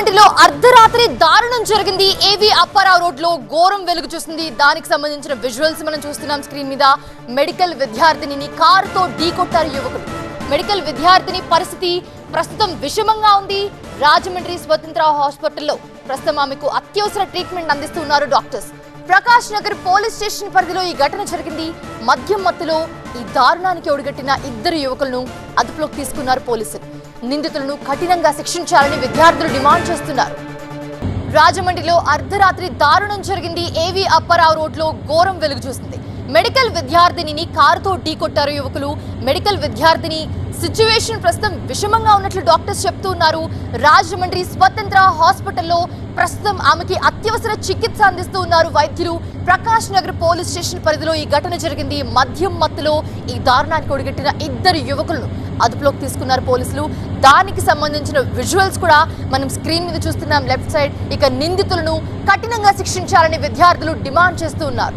రాజమండ్రిలో అర్ధరాత్రి దారుణం జరిగింది. ఏవి అప్పారావు రోడ్ లో ఘోరం వెలుగు చూస్తుంది. దానికి సంబంధించిన విజువల్స్ మనం చూస్తున్నాం స్క్రీన్ మీద. మెడికల్ విద్యార్థినిని కారుతో ఢీకొట్టారు యువకులు. మెడికల్ విద్యార్థిని పరిస్థితి ప్రస్తుతం విషమంగా ఉంది. రాజమండ్రి స్వతంత్ర హాస్పిటల్లో ప్రస్తుతం ఆమెకు అత్యవసర ట్రీట్మెంట్ అందిస్తున్నారు doctors. Prakash Nagar police station పరిధిలో ఈ ఘటన జరిగింది. మద్యం మత్తులో ఈ దారుణానికి ఒడిగట్టిన ఇద్దరు యువకులను అదుపులోకి తీసుకున్నారు పోలీసులు. నిందితులను కఠినంగా శిక్షించాలని విద్యార్థులు డిమాండ్ చేస్తున్నారు. రాజమండ్రిలో అర్ధరాత్రి దారుణం జరిగింది. ఏవి అప్పారావు రోడ్ లో ఘోరం వెలుగు చూస్తుంది. మెడికల్ విద్యార్థినిని కారుతో ఢీకొట్టారు యువకులు. మెడికల్ విద్యార్థిని సిచ్యువేషన్ ప్రస్తుతం విషమంగా ఉన్నట్లు డాక్టర్స్ చెప్తున్నారు. రాజమండ్రి స్వతంత్ర హాస్పిటల్లో ప్రస్తుతం ఆమెకి అత్యవసర చికిత్స అందిస్తూ ఉన్నారు వైద్యులు. ప్రకాష్ నగర్ పోలీస్ స్టేషన్ పరిధిలో ఈ ఘటన జరిగింది. మద్యం మత్తులో ఈ దారుణానికి ఒడిగట్టిన ఇద్దరు యువకులను అదుపులోకి తీసుకున్నారు పోలీసులు. దానికి సంబంధించిన విజువల్స్ కూడా మనం స్క్రీన్ మీద చూస్తున్నాం లెఫ్ట్ సైడ్. ఇక నిందితులను కఠినంగా శిక్షించాలని విద్యార్థులు డిమాండ్ చేస్తూ ఉన్నారు.